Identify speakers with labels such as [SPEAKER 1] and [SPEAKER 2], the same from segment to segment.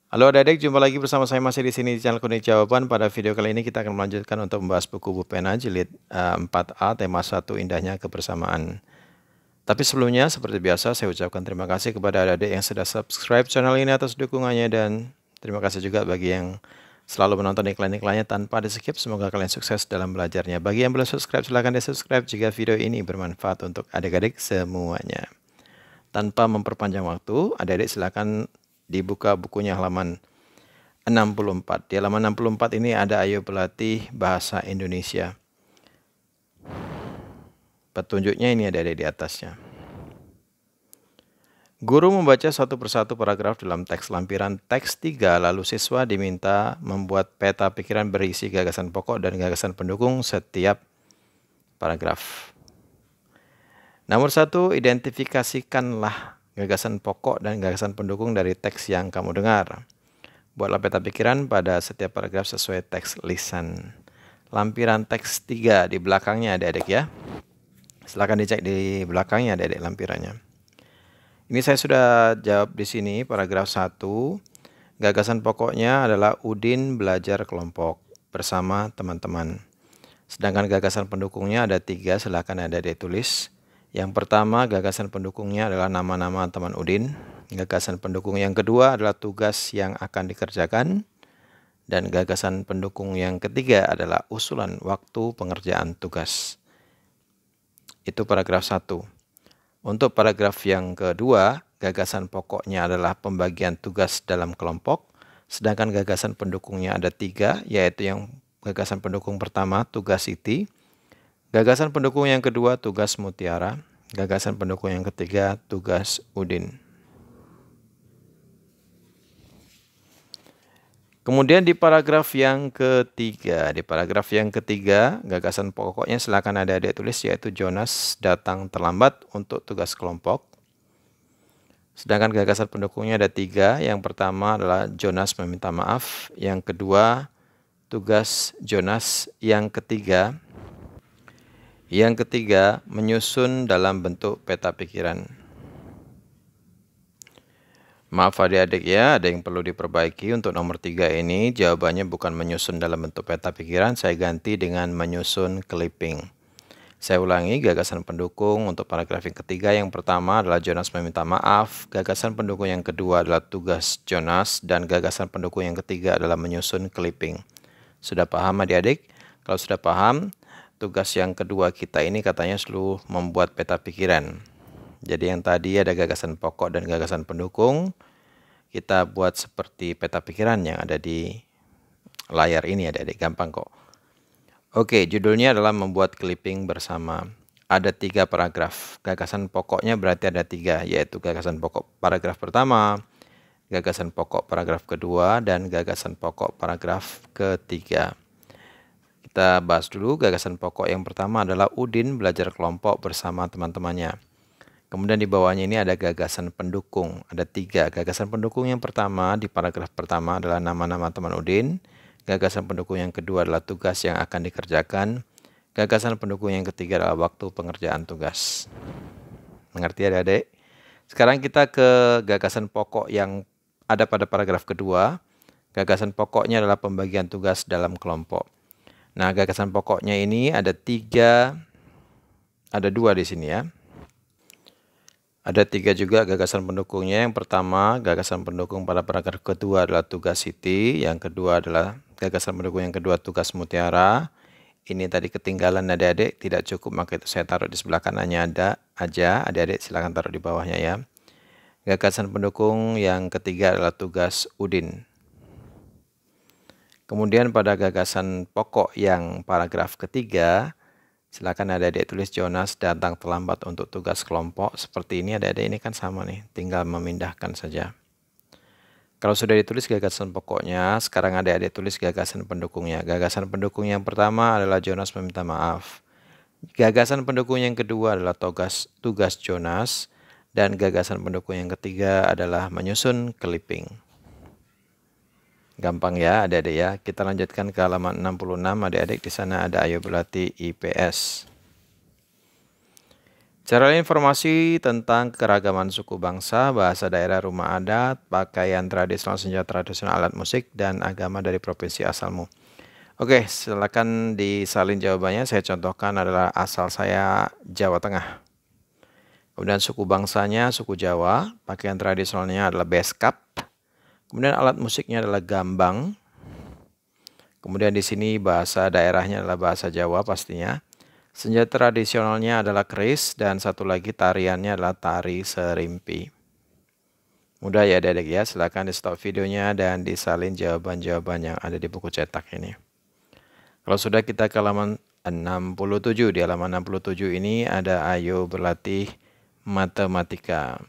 [SPEAKER 1] Halo adik-adik, jumpa lagi bersama saya masih di sini di channel Kuning Jawaban. Pada video kali ini kita akan melanjutkan untuk membahas buku Bu Pena jilid 4A tema 1 Indahnya Kebersamaan. Tapi sebelumnya seperti biasa saya ucapkan terima kasih kepada adik-adik yang sudah subscribe channel ini atas dukungannya, dan terima kasih juga bagi yang selalu menonton iklan-iklannya tanpa di-skip. Semoga kalian sukses dalam belajarnya. Bagi yang belum subscribe silahkan di-subscribe jika video ini bermanfaat untuk adik-adik semuanya. Tanpa memperpanjang waktu, adik-adik silahkan dibuka bukunya halaman 64. Di halaman 64 ini ada Ayo Berlatih Bahasa Indonesia. Petunjuknya ini ada di atasnya. Guru membaca satu persatu paragraf dalam teks lampiran teks 3, lalu siswa diminta membuat peta pikiran berisi gagasan pokok dan gagasan pendukung setiap paragraf. Nomor 1, identifikasikanlah gagasan pokok dan gagasan pendukung dari teks yang kamu dengar. Buatlah peta pikiran pada setiap paragraf sesuai teks lisan. Lampiran teks 3 di belakangnya adik-adik ya. Silakan dicek di belakangnya adik-adik lampirannya. Ini saya sudah jawab di sini paragraf 1. Gagasan pokoknya adalah Udin belajar kelompok bersama teman-teman. Sedangkan gagasan pendukungnya ada 3, silakan adik-adik tulis. Yang pertama, gagasan pendukungnya adalah nama-nama teman Udin. Gagasan pendukung yang kedua adalah tugas yang akan dikerjakan. Dan gagasan pendukung yang ketiga adalah usulan waktu pengerjaan tugas. Itu paragraf 1. Untuk paragraf yang kedua, gagasan pokoknya adalah pembagian tugas dalam kelompok. Sedangkan gagasan pendukungnya ada 3, yaitu yang gagasan pendukung pertama, tugas Siti. Gagasan pendukung yang kedua, tugas Mutiara. Gagasan pendukung yang ketiga, tugas Udin. Kemudian di paragraf yang ketiga, gagasan pokoknya silakan adik-adik tulis, yaitu Jonas datang terlambat untuk tugas kelompok. Sedangkan gagasan pendukungnya ada 3. Yang pertama adalah Jonas meminta maaf. Yang kedua, tugas Jonas. Yang ketiga, menyusun dalam bentuk peta pikiran. Maaf adik-adik ya, ada yang perlu diperbaiki. Untuk nomor 3 ini, jawabannya bukan menyusun dalam bentuk peta pikiran, saya ganti dengan menyusun clipping. Saya ulangi, gagasan pendukung untuk paragraf yang ketiga, yang pertama adalah Jonas meminta maaf. Gagasan pendukung yang kedua adalah tugas Jonas. Dan gagasan pendukung yang ketiga adalah menyusun clipping. Sudah paham adik-adik? Kalau sudah paham, tugas yang kedua kita ini katanya selalu membuat peta pikiran. Jadi yang tadi ada gagasan pokok dan gagasan pendukung. Kita buat seperti peta pikiran yang ada di layar ini adik-adik, gampang kok. Oke, judulnya adalah membuat clipping bersama. Ada 3 paragraf. Gagasan pokoknya berarti ada 3, yaitu gagasan pokok paragraf pertama, gagasan pokok paragraf kedua, dan gagasan pokok paragraf ketiga. Kita bahas dulu gagasan pokok yang pertama adalah Udin belajar kelompok bersama teman-temannya. Kemudian di bawahnya ini ada gagasan pendukung. Ada 3. Gagasan pendukung yang pertama di paragraf pertama adalah nama-nama teman Udin. Gagasan pendukung yang kedua adalah tugas yang akan dikerjakan. Gagasan pendukung yang ketiga adalah waktu pengerjaan tugas. Mengerti adik-adik? Sekarang kita ke gagasan pokok yang ada pada paragraf kedua. Gagasan pokoknya adalah pembagian tugas dalam kelompok. Nah, gagasan pokoknya ini ada 3, ada 2 di sini ya. Ada 3 juga gagasan pendukungnya. Yang pertama, gagasan pendukung pada paragraf kedua adalah tugas Siti. Yang kedua adalah gagasan pendukung yang kedua, tugas Mutiara. Ini tadi ketinggalan adik-adik, tidak cukup, maka itu saya taruh di sebelah kanannya ada aja. Adik-adik silakan taruh di bawahnya ya. Gagasan pendukung yang ketiga adalah tugas Udin. Kemudian pada gagasan pokok yang paragraf ketiga, silakan adik-adik tulis Jonas datang terlambat untuk tugas kelompok. Seperti ini adik-adik, ini kan sama nih, tinggal memindahkan saja. Kalau sudah ditulis gagasan pokoknya, sekarang adik-adik tulis gagasan pendukungnya. Gagasan pendukung yang pertama adalah Jonas meminta maaf. Gagasan pendukung yang kedua adalah tugas Jonas. Dan gagasan pendukung yang ketiga adalah menyusun clipping. Gampang ya adik-adik ya. Kita lanjutkan ke halaman 66 adik-adik. Di sana ada Ayo Berlatih IPS. Cara informasi tentang keragaman suku bangsa, bahasa daerah, rumah adat, pakaian tradisional, senjata tradisional, alat musik, dan agama dari provinsi asalmu. Oke, silakan disalin jawabannya. Saya contohkan adalah asal saya Jawa Tengah. Kemudian suku bangsanya suku Jawa, pakaian tradisionalnya adalah beskap. Kemudian alat musiknya adalah gambang. Kemudian di sini bahasa daerahnya adalah bahasa Jawa pastinya. Senjata tradisionalnya adalah keris dan satu lagi tariannya adalah tari serimpi. Mudah ya adik-adik ya, silakan di stop videonya dan disalin jawaban-jawaban yang ada di buku cetak ini. Kalau sudah kita ke halaman 67, di halaman 67 ini ada ayo berlatih matematika.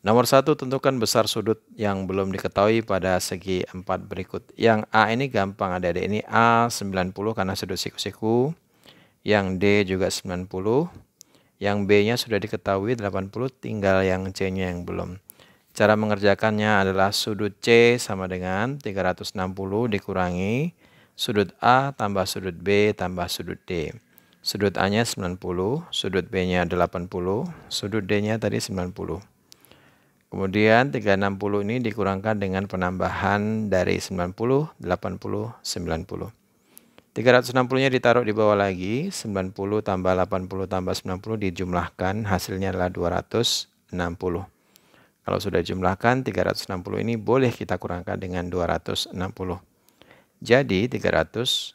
[SPEAKER 1] Nomor 1, tentukan besar sudut yang belum diketahui pada segi 4 berikut. Yang A ini gampang adik-adik, ini A 90 karena sudut siku-siku. Yang D juga 90. Yang B-nya sudah diketahui 80, tinggal yang C-nya yang belum. Cara mengerjakannya adalah sudut C sama dengan 360 dikurangi sudut A tambah sudut B tambah sudut D. Sudut A-nya 90, sudut B-nya 80, sudut D-nya tadi 90. Kemudian 360 ini dikurangkan dengan penambahan dari 90, 80, 90. 360-nya ditaruh di bawah lagi, 90 tambah 80 tambah 90 dijumlahkan, hasilnya adalah 260. Kalau sudah jumlahkan, 360 ini boleh kita kurangkan dengan 260. Jadi 360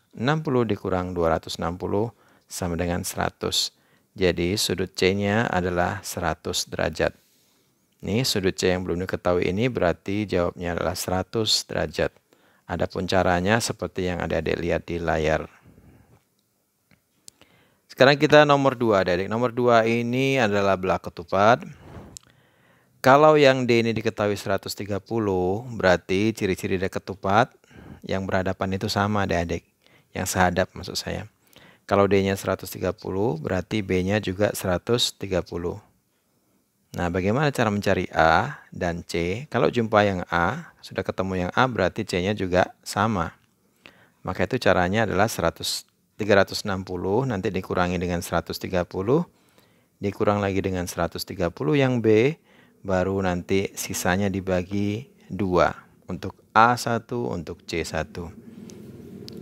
[SPEAKER 1] dikurang 260 sama dengan 100. Jadi sudut C-nya adalah 100 derajat. Nih sudut C yang belum diketahui ini berarti jawabnya adalah 100 derajat. Adapun caranya seperti yang adik-adik lihat di layar. Sekarang kita nomor 2 adik-adik. Nomor 2 ini adalah belah ketupat. Kalau yang D ini diketahui 130, berarti ciri-ciri dari ketupat yang berhadapan itu sama adik-adik. Yang sehadap maksud saya. Kalau D-nya 130, berarti B-nya juga 130. Nah, bagaimana cara mencari A dan C? Kalau jumpa yang A, sudah ketemu yang A, berarti C-nya juga sama. Maka itu caranya adalah 360, nanti dikurangi dengan 130, dikurang lagi dengan 130 yang B, baru nanti sisanya dibagi 2. Untuk A1, untuk C1.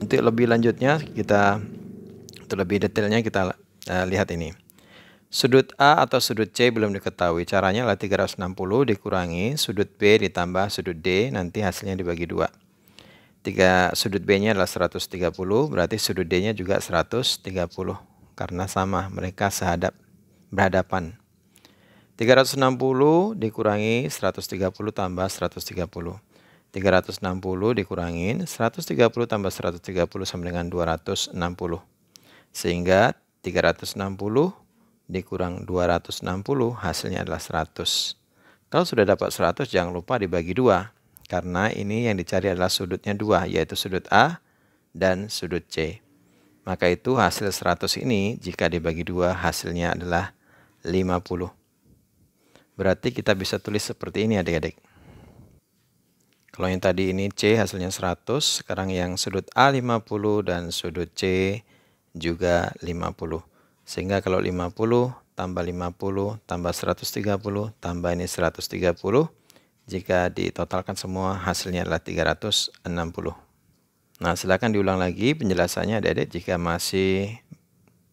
[SPEAKER 1] Untuk lebih lanjutnya, untuk lebih detailnya kita lihat ini. Sudut A atau sudut C belum diketahui. Caranya adalah 360 dikurangi sudut B ditambah sudut D, nanti hasilnya dibagi 2. Sudut B-nya adalah 130, berarti sudut D-nya juga 130. Karena sama, mereka berhadapan. 360 dikurangi 130 tambah 130. 360 dikurangin 130 tambah 130 sama dengan 260. Sehingga 360 dikurang 260 hasilnya adalah 100. Kalau sudah dapat 100 jangan lupa dibagi 2. Karena ini yang dicari adalah sudutnya 2, yaitu sudut A dan sudut C. Maka itu hasil 100 ini jika dibagi 2 hasilnya adalah 50. Berarti kita bisa tulis seperti ini adik-adik. Kalau yang tadi ini C hasilnya 100, sekarang yang sudut A 50 dan sudut C juga 50. Sehingga kalau 50 tambah 50 tambah 130 tambah ini 130, jika ditotalkan semua hasilnya adalah 360. Nah, silakan diulang lagi penjelasannya adik-adik jika masih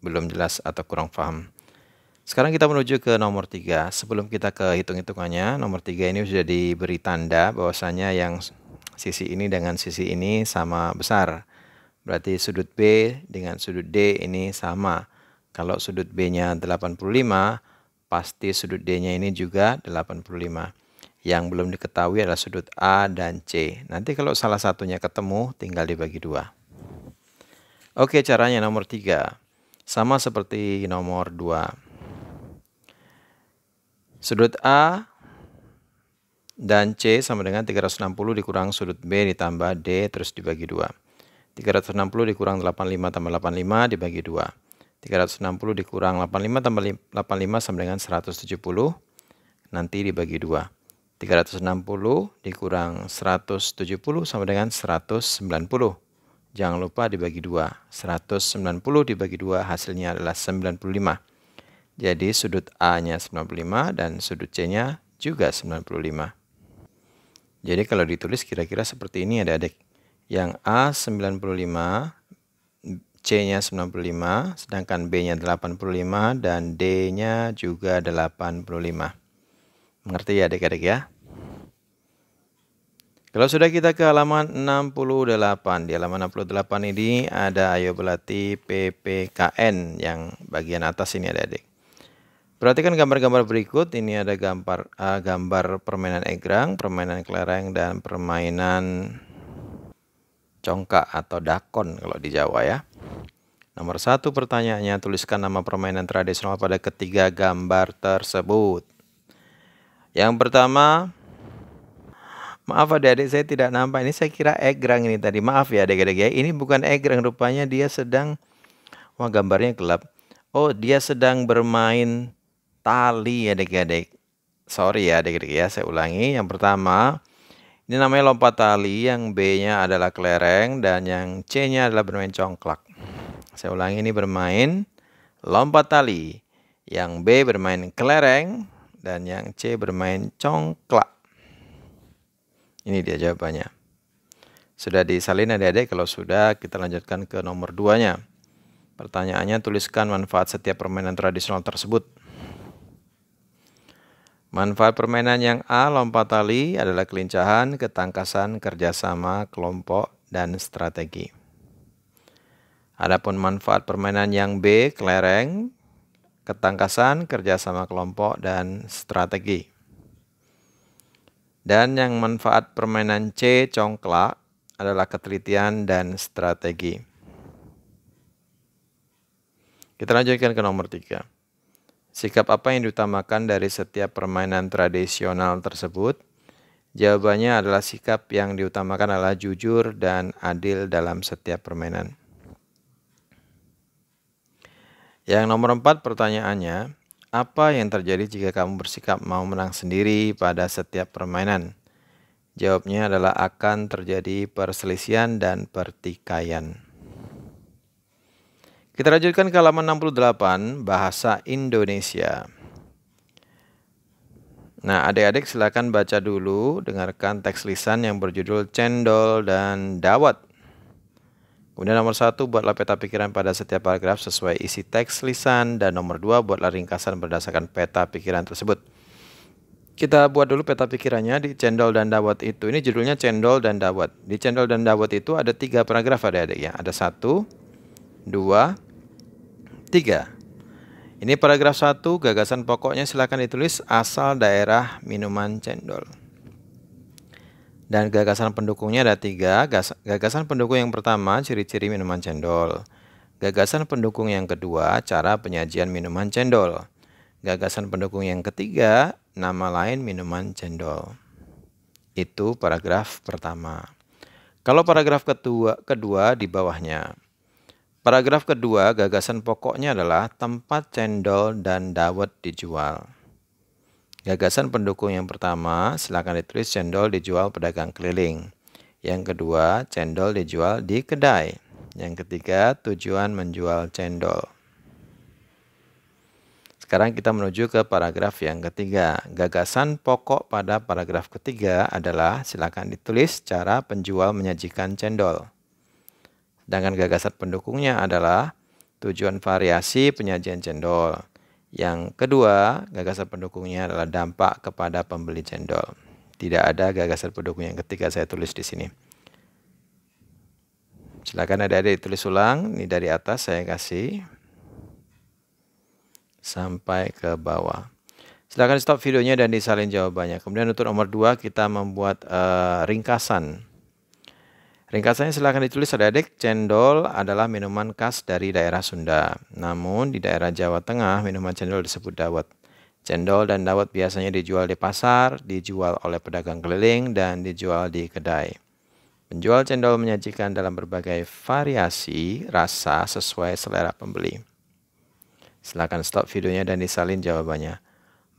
[SPEAKER 1] belum jelas atau kurang paham. Sekarang kita menuju ke nomor 3. Sebelum kita ke hitung-hitungannya, nomor 3 ini sudah diberi tanda bahwasanya yang sisi ini dengan sisi ini sama besar. Berarti sudut B dengan sudut D ini sama. Kalau sudut B-nya 85, pasti sudut D-nya ini juga 85. Yang belum diketahui adalah sudut A dan C. Nanti kalau salah satunya ketemu, tinggal dibagi 2. Oke, caranya nomor 3. Sama seperti nomor 2. Sudut A dan C sama dengan 360 dikurang sudut B ditambah D terus dibagi 2. 360 dikurang 85 tambah 85 dibagi 2. 360 dikurang 85 tambah 85 sama dengan 170. Nanti dibagi 2. 360 dikurang 170 sama dengan 190. Jangan lupa dibagi 2. 190 dibagi 2 hasilnya adalah 95. Jadi sudut A-nya 95 dan sudut C-nya juga 95. Jadi kalau ditulis kira-kira seperti ini adik-adik. Yang A 95, C-nya 95, sedangkan B-nya 85 dan D-nya juga 85. Mengerti ya adik-adik ya? Kalau sudah kita ke halaman 68, di halaman 68 ini ada ayo belati PPKN yang bagian atas ini adik-adik. Perhatikan gambar-gambar berikut, ini ada gambar permainan egrang, permainan kelereng, dan permainan congkak atau dakon kalau di Jawa ya. Nomor 1 pertanyaannya, tuliskan nama permainan tradisional pada ketiga gambar tersebut. Yang pertama, maaf adik-adik saya tidak nampak, ini saya kira egrang ini tadi, maaf ya adik-adik ya, ini bukan egrang, rupanya dia sedang, wah gambarnya gelap, oh dia sedang bermain tali adik-adik, sorry ya adik-adik ya, saya ulangi, yang pertama, ini namanya lompat tali, yang B-nya adalah kelereng, dan yang C-nya adalah bermain congklak. Saya ulangi, ini bermain lompat tali, yang B bermain kelereng, dan yang C bermain congklak. Ini dia jawabannya. Sudah disalin adik-adik? Kalau sudah, kita lanjutkan ke nomor 2-nya. Pertanyaannya, tuliskan manfaat setiap permainan tradisional tersebut. Manfaat permainan yang A, lompat tali, adalah kelincahan, ketangkasan, kerjasama, kelompok, dan strategi. Adapun manfaat permainan yang B, kelereng, ketangkasan, kerjasama kelompok, dan strategi. Dan yang manfaat permainan C, congklak, adalah ketelitian dan strategi. Kita lanjutkan ke nomor 3. Sikap apa yang diutamakan dari setiap permainan tradisional tersebut? Jawabannya adalah sikap yang diutamakan adalah jujur dan adil dalam setiap permainan. Yang nomor 4 pertanyaannya, apa yang terjadi jika kamu bersikap mau menang sendiri pada setiap permainan? Jawabnya adalah akan terjadi perselisihan dan pertikaian. Kita lanjutkan ke halaman 68, bahasa Indonesia. Nah, adik-adik silakan baca dulu, dengarkan teks lisan yang berjudul Cendol dan Dawet. Kemudian nomor 1, buatlah peta pikiran pada setiap paragraf sesuai isi teks lisan. Dan nomor 2, buatlah ringkasan berdasarkan peta pikiran tersebut. Kita buat dulu peta pikirannya di Cendol dan Dawet itu. Ini judulnya Cendol dan Dawet. Di Cendol dan Dawet itu ada 3 paragraf adik-adik ya. Ada 1, 2, 3. Ini paragraf 1, gagasan pokoknya silakan ditulis asal daerah minuman cendol. Dan gagasan pendukungnya ada 3. Gagasan pendukung yang pertama, ciri-ciri minuman cendol. Gagasan pendukung yang kedua, cara penyajian minuman cendol. Gagasan pendukung yang ketiga, nama lain minuman cendol. Itu paragraf pertama. Kalau paragraf kedua di bawahnya. Paragraf kedua, gagasan pokoknya adalah tempat cendol dan dawet dijual. Gagasan pendukung yang pertama, silakan ditulis cendol dijual pedagang keliling. Yang kedua, cendol dijual di kedai. Yang ketiga, tujuan menjual cendol. Sekarang kita menuju ke paragraf yang ketiga. Gagasan pokok pada paragraf ketiga adalah silakan ditulis cara penjual menyajikan cendol. Sedangkan gagasan pendukungnya adalah tujuan variasi penyajian cendol. Yang kedua, gagasan pendukungnya adalah dampak kepada pembeli cendol. Tidak ada gagasan pendukung yang ketiga saya tulis di sini. Silakan adik-adik tulis ulang. Ini dari atas saya kasih sampai ke bawah. Silakan stop videonya dan disalin jawabannya. Kemudian untuk nomor 2 kita membuat ringkasan. Ringkasannya silakan ditulis adik-adik, cendol adalah minuman khas dari daerah Sunda. Namun di daerah Jawa Tengah minuman cendol disebut dawet. Cendol dan dawet biasanya dijual di pasar, dijual oleh pedagang keliling, dan dijual di kedai. Penjual cendol menyajikan dalam berbagai variasi rasa sesuai selera pembeli. Silakan stop videonya dan disalin jawabannya.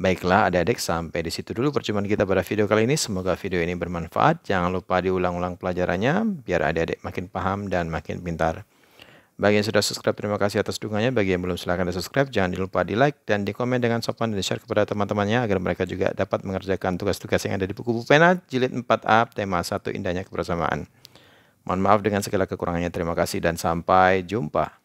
[SPEAKER 1] Baiklah adik-adik, sampai di situ dulu perjumpaan kita pada video kali ini. Semoga video ini bermanfaat. Jangan lupa diulang-ulang pelajarannya biar adik-adik makin paham dan makin pintar. Bagi yang sudah subscribe, terima kasih atas dukungannya. Bagi yang belum, silahkan di subscribe. Jangan lupa di like dan di komen dengan sopan dan di share kepada teman-temannya agar mereka juga dapat mengerjakan tugas-tugas yang ada di buku Pena Jilid 4A tema 1 Indahnya Kebersamaan. Mohon maaf dengan segala kekurangannya. Terima kasih dan sampai jumpa.